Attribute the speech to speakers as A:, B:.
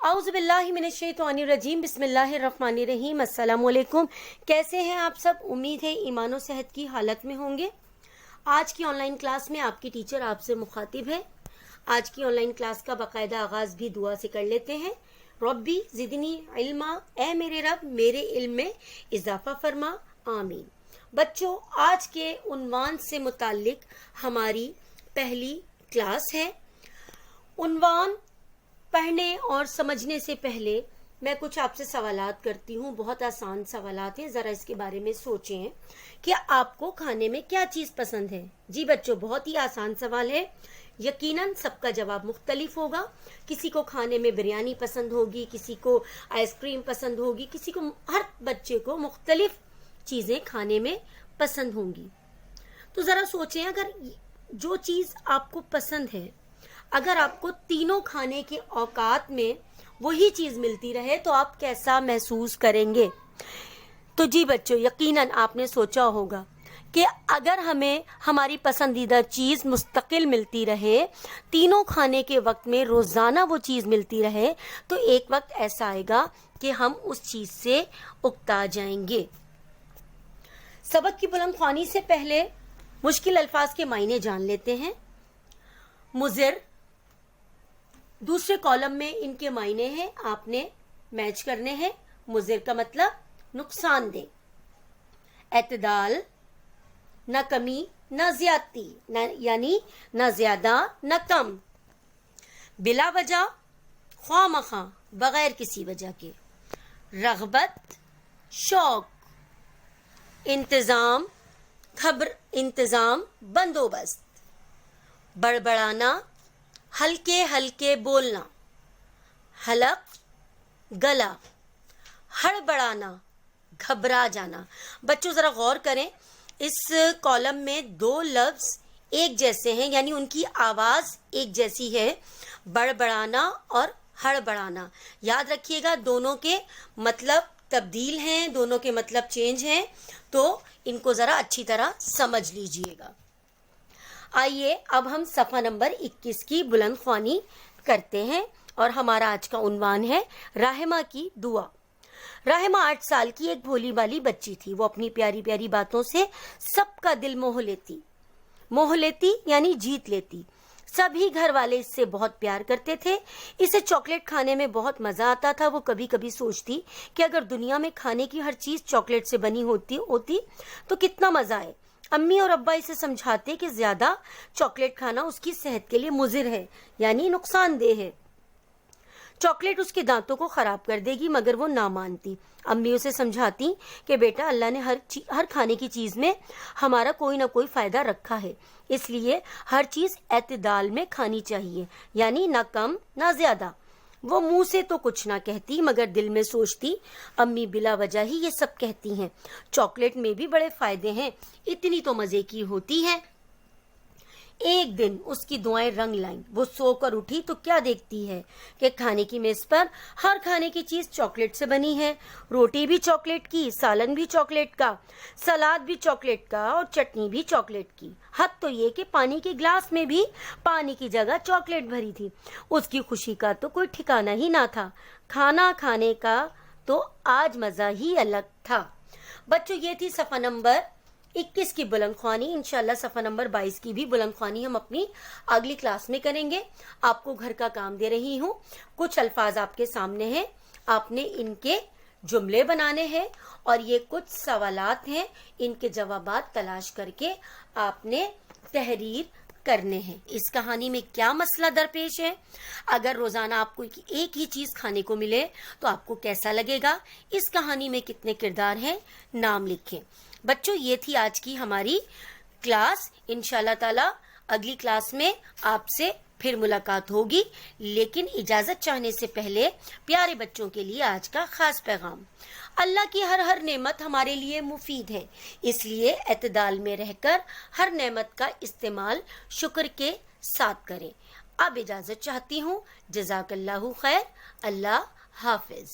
A: औज़ु बिल्लाहि मिनश्शैतानिर्रजीम बिस्मिल्लाहिर्रहमानिर्रहीम। अस्सलाम वालेकुम। कैसे हैं आप सब? उम्मीद है ईमान और सेहत की हालत में होंगे। आज की ऑनलाइन क्लास में आपकी टीचर आपसे मुखातिब है। आज की ऑनलाइन क्लास का बाकायदा आगाज भी दुआ से कर लेते हैं। रब्बी ज़िदनी इल्मा, ए मेरे रब मेरे इल्म में इजाफा फरमा, आमीन। बच्चों, आज के उन्वान से मुताल्लिक हमारी पहली क्लास है। उन्वान पढ़ने और समझने से पहले मैं कुछ आपसे सवालात करती हूँ। बहुत आसान सवालात हैं, जरा इसके बारे में सोचें कि आपको खाने में क्या चीज पसंद है। जी बच्चों, बहुत ही आसान सवाल है। यकीनन सबका जवाब मुख्तलिफ होगा। किसी को खाने में बिरयानी पसंद होगी, किसी को आइसक्रीम पसंद होगी, किसी को, हर बच्चे को मुख्तलिफ चीजें खाने में पसंद होंगी। तो जरा सोचें, अगर जो चीज आपको पसंद है, अगर आपको तीनों खाने के औकात में वही चीज मिलती रहे तो आप कैसा महसूस करेंगे? तो जी बच्चों, यकीनन आपने सोचा होगा कि अगर हमें हमारी पसंदीदा चीज मुस्तकिल मिलती रहे, तीनों खाने के वक्त में रोजाना वो चीज मिलती रहे, तो एक वक्त ऐसा आएगा कि हम उस चीज से उकता जाएंगे। सबक की बुलंदख्वानी से पहले मुश्किल अल्फाज के मायने जान लेते हैं। मुज़िर, दूसरे कॉलम में इनके मायने हैं, आपने मैच करने हैं। मुज़िर का मतलब नुकसानदेह। एतदाल, न कमी न ज्यादती, यानी न ज्यादा न कम। बिला वजह, ख्वामखा, बगैर किसी वजह के। रग़बत, शौक। इंतजाम, खबर, इंतजाम, बंदोबस्त। बड़बड़ाना, हल्के हल्के बोलना। हलक, गला। हड़बड़ाना, घबरा जाना। बच्चों जरा गौर करें, इस कॉलम में दो लफ्ज एक जैसे हैं, यानी उनकी आवाज एक जैसी है। बड़बड़ाना और हड़बड़ाना। याद रखिएगा, दोनों के मतलब तब्दील हैं, दोनों के मतलब चेंज हैं, तो इनको जरा अच्छी तरह समझ लीजिएगा। आइए अब हम सफ़ा नंबर 21 की बुलंदख्वानी करते हैं और हमारा आज का उन्वान है राहिमा की दुआ। राहिमा 8 साल की एक भोली भाली बच्ची थी। वो अपनी प्यारी प्यारी बातों से सबका दिल मोह लेती यानी जीत लेती। सभी घर वाले इससे बहुत प्यार करते थे। इसे चॉकलेट खाने में बहुत मजा आता था। वो कभी कभी सोचती कि अगर दुनिया में खाने की हर चीज चॉकलेट से बनी होती तो कितना मजा आए। अम्मी और अब्बा इसे समझाते कि ज्यादा चॉकलेट खाना उसकी सेहत के लिए मुजिर है, यानी नुकसानदेह है। चॉकलेट उसके दांतों को खराब कर देगी, मगर वो ना मानती। अम्मी उसे समझाती कि बेटा, अल्लाह ने हर खाने की चीज में हमारा कोई ना कोई फायदा रखा है, इसलिए हर चीज एतदाल में खानी चाहिए, यानी ना कम ना ज्यादा। वो मुंह से तो कुछ ना कहती, मगर दिल में सोचती, अम्मी बिला वजह ही ये सब कहती हैं, चॉकलेट में भी बड़े फायदे हैं, इतनी तो मजे की होती है। एक दिन उसकी दुआएं रंग लाईं। वो सोकर उठी तो क्या देखती है कि खाने की मेज पर हर खाने की चीज चॉकलेट से बनी है। रोटी भी चॉकलेट की, सालन भी चॉकलेट का, सलाद भी चॉकलेट का और चटनी भी चॉकलेट की। हद तो ये कि पानी के ग्लास में भी पानी की जगह चॉकलेट भरी थी। उसकी खुशी का तो कोई ठिकाना ही ना था। खाना खाने का तो आज मजा ही अलग था। बच्चों, ये थी सफा नंबर 21 की बुलंदख्वानी। इंशाल्लाह सफ़ा नंबर 22 की भी बुलंदख्वानी हम अपनी अगली क्लास में करेंगे। आपको घर का काम दे रही हूँ। कुछ अल्फाज आपके सामने हैं, आपने इनके जुमले बनाने हैं और ये कुछ सवालात हैं, इनके जवाबात तलाश करके आपने तहरीर करने हैं। इस कहानी में क्या मसला दरपेश है? अगर रोजाना आपको एक ही चीज खाने को मिले तो आपको कैसा लगेगा? इस कहानी में कितने किरदार हैं, नाम लिखें। बच्चों, ये थी आज की हमारी क्लास। इंशाल्लाह ताला अगली क्लास में आपसे फिर मुलाकात होगी, लेकिन इजाजत चाहने से पहले प्यारे बच्चों के लिए आज का खास पैगाम। अल्लाह की हर नेमत हमारे लिए मुफीद है, इसलिए एतदाल में रहकर हर नेमत का इस्तेमाल शुक्र के साथ करें। अब इजाजत चाहती हूँ। जज़ाकल्लाहु खैर। अल्लाह हाफिज।